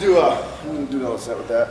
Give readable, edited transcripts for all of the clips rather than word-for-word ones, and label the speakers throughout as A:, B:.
A: gonna do another set with that.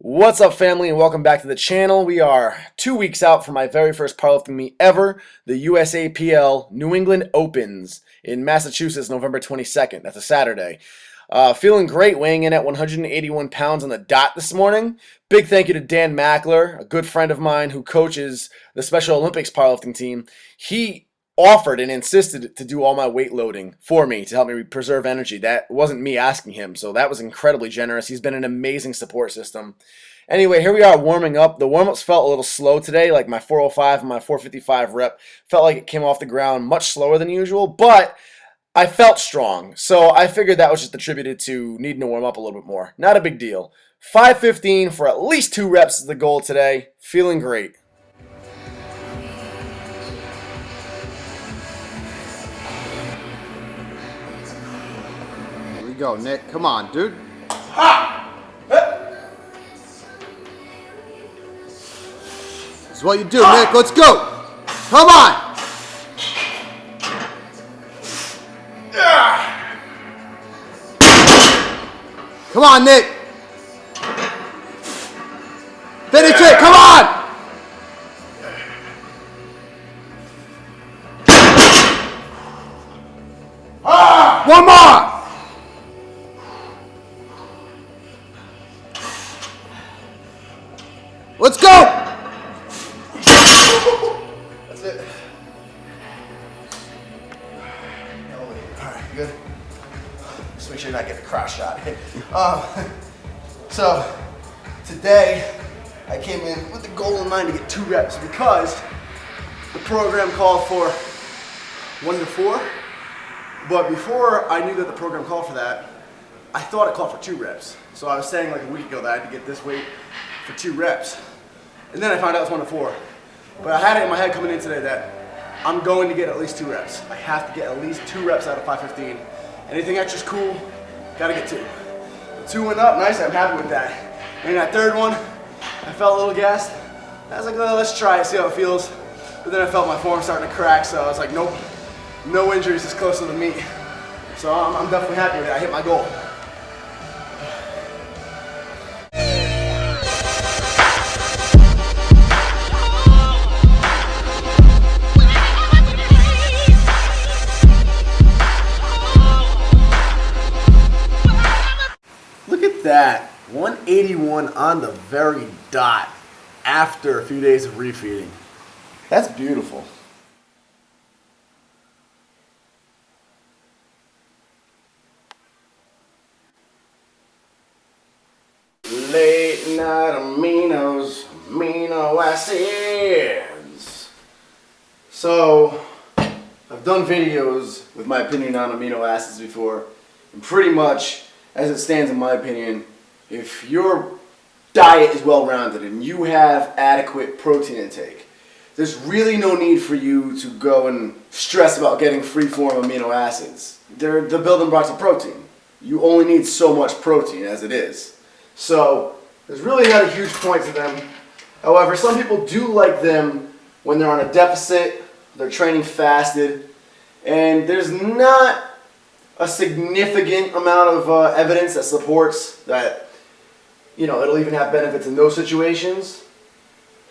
A: What's up, family, and welcome back to the channel. We are 2 weeks out from my very first powerlifting meet ever, the USAPL New England Opens in Massachusetts, November 22nd. That's a Saturday. Feeling great, weighing in at 181 pounds on the dot this morning. Big thank you to Dan Mackler, a good friend of mine who coaches the Special Olympics powerlifting team. He offered and insisted to do all my weight loading for me to help me preserve energy. That wasn't me asking him, so that was incredibly generous. He's been an amazing support system. Anyway, here we are warming up. The warm-ups felt a little slow today, like my 405 and my 455 rep felt like it came off the ground much slower than usual, but I felt strong, so I figured that was just attributed to needing to warm up a little bit more. Not a big deal. 515 for at least 2 reps is the goal today. Feeling great.
B: Here we go, Nick. Come on, dude.
A: Ha!
B: This is what you do, Nick. Let's go. Come on. Come on, Nick. Finish it. Come on. One more. Let's go.
A: That's it. Alright, good. Just make sure you're not getting a cross shot. So, today I came in with the goal in mind to get 2 reps because the program called for 1 to 4. But before I knew that the program called for that, I thought it called for 2 reps. So I was saying like a week ago that I had to get this weight for 2 reps. And then I found out it was 1 to 4. But I had it in my head coming in today that I'm going to get at least 2 reps. I have to get at least 2 reps out of 515. Anything extra's cool, gotta get 2. 2 went up, nice, I'm happy with that. And that 3rd one, I felt a little gassed. I was like, well, let's try it, see how it feels. But then I felt my form starting to crack, so I was like, nope, no injuries this close to the meet. So I'm definitely happy with it, I hit my goal. That 181 on the very dot after a few days of refeeding. That's beautiful. Late night aminos, amino acids. So, I've done videos with my opinion on amino acids before, and pretty much as it stands, in my opinion, if your diet is well-rounded and you have adequate protein intake, there's really no need for you to go and stress about getting free-form amino acids. They're the building blocks of protein. You only need so much protein as it is. So there's really not a huge point to them. However, some people do like them when they're on a deficit, they're training fasted, and there's not a significant amount of evidence that supports that, you know, it'll even have benefits in those situations.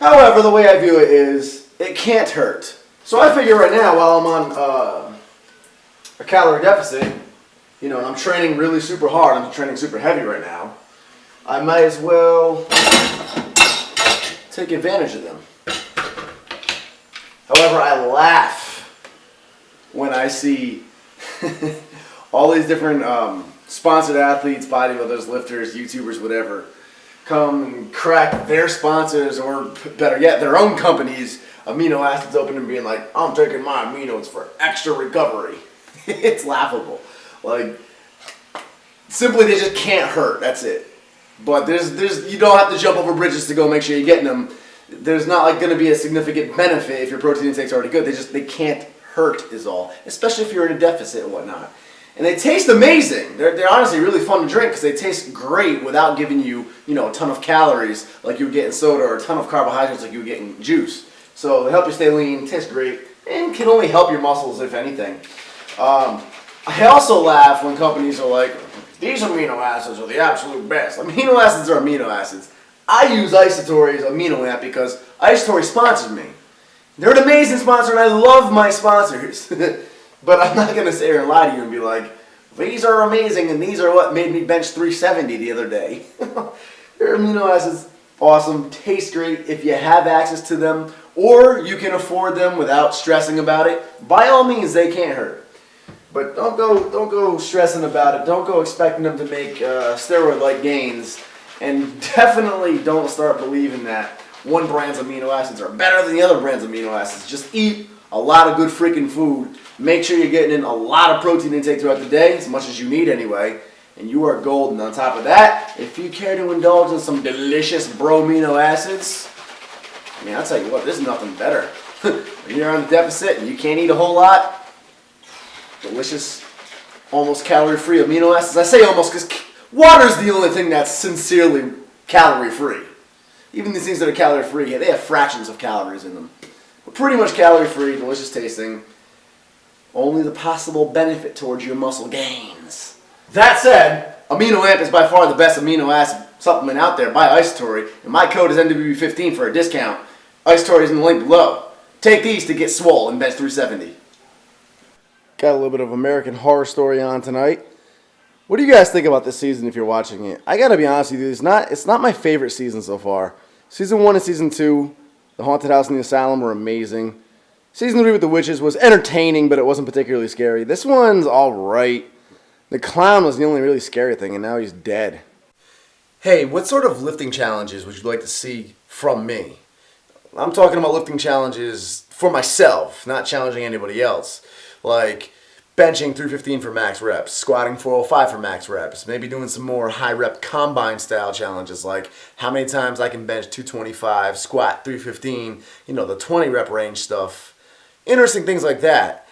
A: However, the way I view it is, it can't hurt. So I figure right now, while I'm on a calorie deficit, and I'm training really super hard, I'm training super heavy right now, I might as well take advantage of them. However, I laugh when I see all these different sponsored athletes, bodybuilders, lifters, YouTubers, whatever, come and crack their sponsors, or better yet, their own companies' amino acids open and being like, I'm taking my aminos for extra recovery. It's laughable. Like, simply they just can't hurt, that's it. But there's you don't have to jump over bridges to go make sure you're getting them. There's not like going to be a significant benefit if your protein intake's already good. They can't hurt is all, especially if you're in a deficit and whatnot. And they taste amazing. They're honestly really fun to drink because they taste great without giving you, a ton of calories like you would get in soda, or a ton of carbohydrates like you would get in juice. So they help you stay lean, taste great, and can only help your muscles if anything. I also laugh when companies are like, these amino acids are the absolute best. Amino acids are amino acids. I use Isotory's Amino app because Isotory sponsors me. They're an amazing sponsor and I love my sponsors. But I'm not going to sit here and lie to you and be like, these are amazing and these are what made me bench 370 the other day. Their amino acids, awesome, taste great if you have access to them, or you can afford them without stressing about it. By all means, they can't hurt. But don't go stressing about it. Don't go expecting them to make steroid-like gains. And definitely don't start believing that one brand's amino acids are better than the other brand's amino acids. Just eat a lot of good freaking food. Make sure you're getting in a lot of protein intake throughout the day, as much as you need anyway. And you are golden. On top of that, if you care to indulge in some delicious bro-amino acids, I'll tell you what, there's nothing better. When you're on a deficit and you can't eat a whole lot, delicious, almost calorie-free amino acids. I say almost because water's the only thing that's sincerely calorie-free. Even these things that are calorie-free, they have fractions of calories in them. But pretty much calorie-free, delicious tasting. Only the possible benefit towards your muscle gains. That said, Amino Amp is by far the best amino acid supplement out there by Isotory, and my code is NWB15 for a discount. Isotory is in the link below. Take these to get swole and bench 370. Got a little bit of American Horror Story on tonight. What do you guys think about this season if you're watching it? I gotta be honest with you, it's not my favorite season so far. Season 1 and Season 2, The Haunted House and the Asylum were amazing. Season 3 with the Witches was entertaining, but it wasn't particularly scary. This one's alright. The clown was the only really scary thing, and now he's dead. Hey, what sort of lifting challenges would you like to see from me? I'm talking about lifting challenges for myself, not challenging anybody else. Like benching 315 for max reps, squatting 405 for max reps, maybe doing some more high rep combine style challenges like how many times I can bench 225, squat 315, the 20 rep range stuff. Interesting things like that.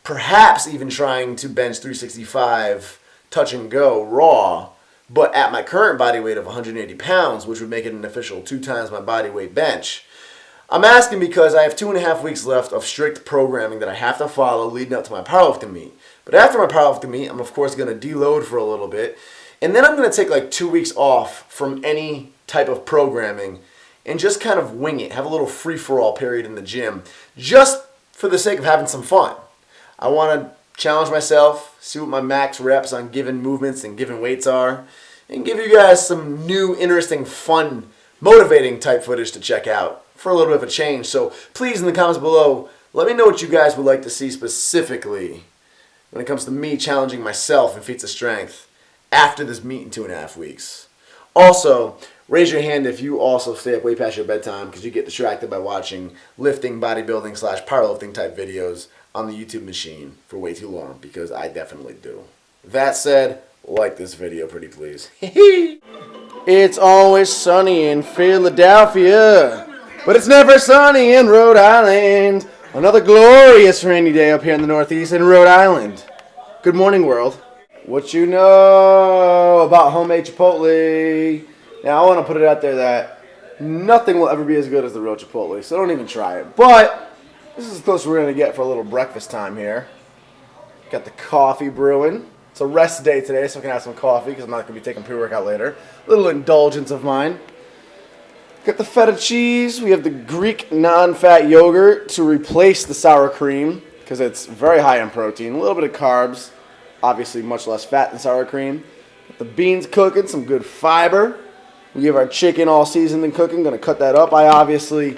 A: Perhaps even trying to bench 365 touch and go raw, but at my current body weight of 180 pounds, which would make it an official 2 times my body weight bench. I'm asking because I have 2.5 weeks left of strict programming that I have to follow leading up to my powerlifting meet. But after my powerlifting meet, I'm of course going to deload for a little bit. And then I'm going to take like 2 weeks off from any type of programming and just kind of wing it. Have a little free-for-all period in the gym just for the sake of having some fun. I want to challenge myself, see what my max reps on given movements and given weights are, and give you guys some new, interesting, fun, motivating type footage to check out for a little bit of a change. So please, in the comments below, let me know what you guys would like to see specifically when it comes to me challenging myself in feats of strength after this meet in 2.5 weeks. Also, raise your hand if you also stay up way past your bedtime because you get distracted by watching lifting, bodybuilding / powerlifting type videos on the YouTube machine for way too long, because I definitely do. That said, like this video pretty please. It's always sunny in Philadelphia, but it's never sunny in Rhode Island. Another glorious rainy day up here in the Northeast in Rhode Island. Good morning, world. What you know about homemade Chipotle? Now, I want to put it out there that nothing will ever be as good as the real Chipotle, so don't even try it. But this is as close as we're going to get for a little breakfast time here. Got the coffee brewing. It's a rest day today, so I can have some coffee because I'm not going to be taking pre-workout later. Little indulgence of mine. Got the feta cheese. We have the Greek non-fat yogurt to replace the sour cream because it's very high in protein. A little bit of carbs. obviously much less fat than sour cream. Got the beans cooking, some good fiber. We give our chicken all seasoned and cooking. Gonna cut that up. I obviously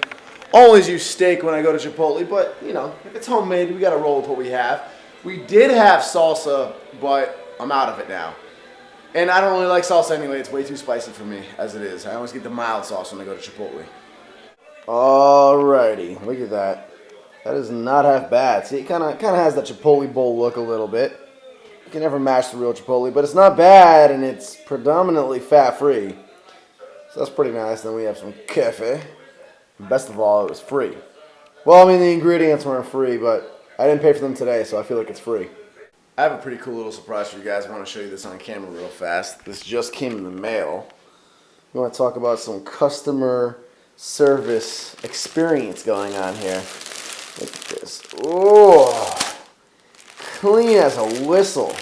A: always use steak when I go to Chipotle, but you know, if it's homemade, we gotta roll with what we have. We did have salsa, but I'm out of it now. And I don't really like salsa anyway. It's way too spicy for me as it is. I always get the mild sauce when I go to Chipotle. Alrighty, look at that. That is not half bad. See, it kind of has that Chipotle bowl look a little bit. You can never match the real Chipotle, but it's not bad, and it's predominantly fat-free. So that's pretty nice. Then we have some cafe. Best of all, it was free. Well, I mean, the ingredients weren't free, but I didn't pay for them today, so I feel like it's free. I have a pretty cool little surprise for you guys. I want to show you this on camera real fast. This just came in the mail. We want to talk about some customer service experience going on here. Look at this. Oh, clean as a whistle.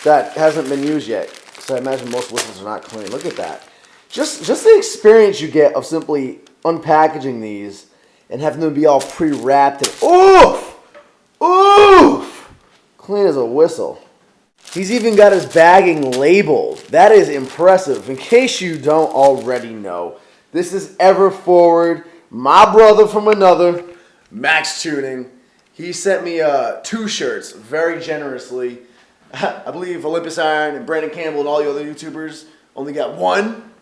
A: That hasn't been used yet, so I imagine most whistles are not clean. Look at that. Just the experience you get of simply unpackaging these and having them be all pre-wrapped and oof, oof, clean as a whistle. He's even got his bagging labeled. That is impressive. In case you don't already know, this is Everforward, my brother from another, Max Tuning. He sent me 2 shirts very generously. I believe Olympus Iron and Brandon Campbell and all the other YouTubers only got 1.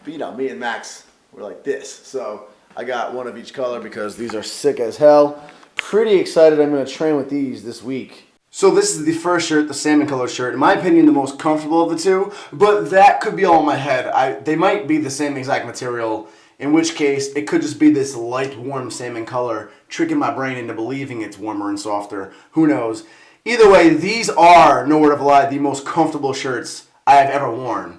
A: But you know, me and Max were like this. So I got 1 of each color because these are sick as hell. Pretty excited I'm going to train with these this week. So this is the first shirt, the salmon colored shirt. In my opinion, the most comfortable of the 2, but that could be all in my head. They might be the same exact material, in which case it could just be this light, warm salmon color, tricking my brain into believing it's warmer and softer. Who knows? Either way, these are, no word of a lie, the most comfortable shirts I have ever worn.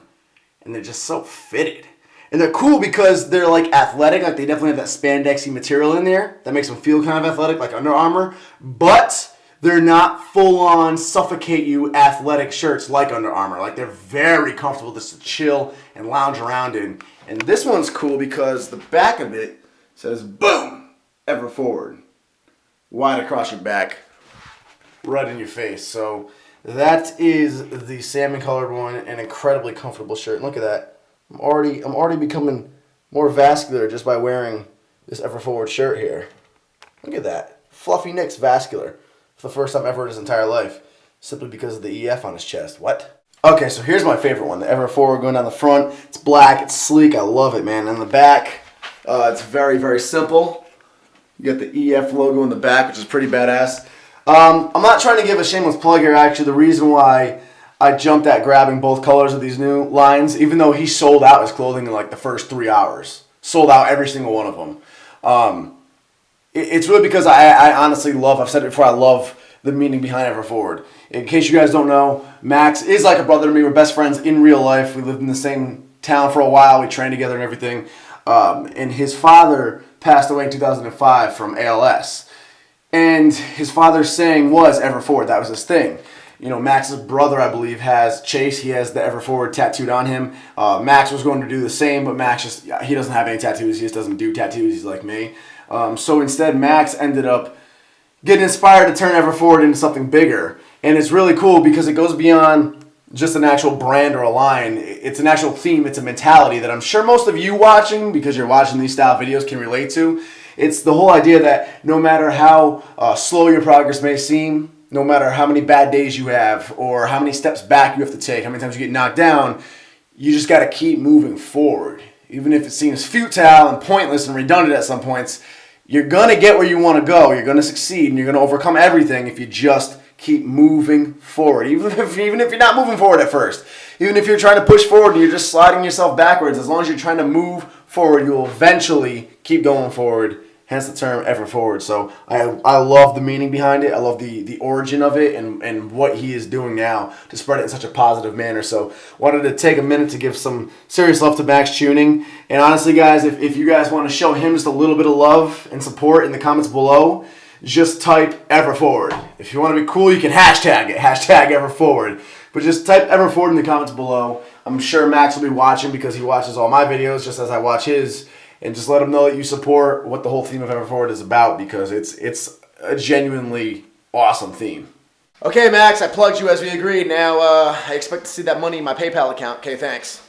A: And they're just so fitted. And they're cool because they're like athletic, like they definitely have that spandexy material in there that makes them feel kind of athletic, like Under Armour, but they're not full-on suffocate you athletic shirts like Under Armour. Like, they're very comfortable just to chill and lounge around in. And this one's cool because the back of it says, boom, Everforward. Wide across your back, right in your face. So that is the salmon colored one, an incredibly comfortable shirt. And look at that. I'm already becoming more vascular just by wearing this Everforward shirt here. Look at that. Fluffy Nick's vascular. For the first time ever in his entire life, simply because of the EF on his chest. What? Okay, so here's my favorite one, the Everforward going down the front. It's black, it's sleek, I love it, man. And the back, it's very, very simple. You got the EF logo in the back, which is pretty badass. I'm not trying to give a shameless plug here, actually. The reason why I jumped at grabbing both colors of these new lines, even though he sold out his clothing in like the first 3 hours. Sold out every single one of them. It's really because I honestly love, I've said it before, I love the meaning behind Everforward. In case you guys don't know, Max is like a brother to me. We're best friends in real life. We lived in the same town for a while. We trained together and everything. And his father passed away in 2005 from ALS. And his father's saying was Everforward. That was his thing. You know, Max's brother, I believe, has Chase. He has the Everforward tattooed on him. Max was going to do the same, but Max he doesn't have any tattoos. He just doesn't do tattoos. He's like me. So instead, Max ended up getting inspired to turn Everforward into something bigger. And it's really cool because it goes beyond just an actual brand or a line. It's an actual theme. It's a mentality that I'm sure most of you watching, because you're watching these style videos, can relate to. It's the whole idea that no matter how slow your progress may seem, no matter how many bad days you have or how many steps back you have to take, how many times you get knocked down, you just got to keep moving forward. Even if it seems futile and pointless and redundant at some points, you're going to get where you want to go. You're going to succeed and you're going to overcome everything if you just keep moving forward. Even if you're not moving forward at first. Even if you're trying to push forward and you're just sliding yourself backwards, as long as you're trying to move forward, you will eventually keep going forward. Hence the term Everforward. So I love the meaning behind it. I love the origin of it and what he is doing now to spread it in such a positive manner. So wanted to take a minute to give some serious love to Max Tuning. And honestly, guys, if you guys want to show him just a little bit of love and support in the comments below, just type Everforward. If you want to be cool, you can hashtag it. Hashtag Everforward. But just type Everforward in the comments below. I'm sure Max will be watching because he watches all my videos just as I watch his. And just let him know that you support what the whole theme of Everforward is about because it's a genuinely awesome theme.
B: Okay, Max, I plugged you as we agreed. Now, I expect to see that money in my PayPal account. Okay, thanks.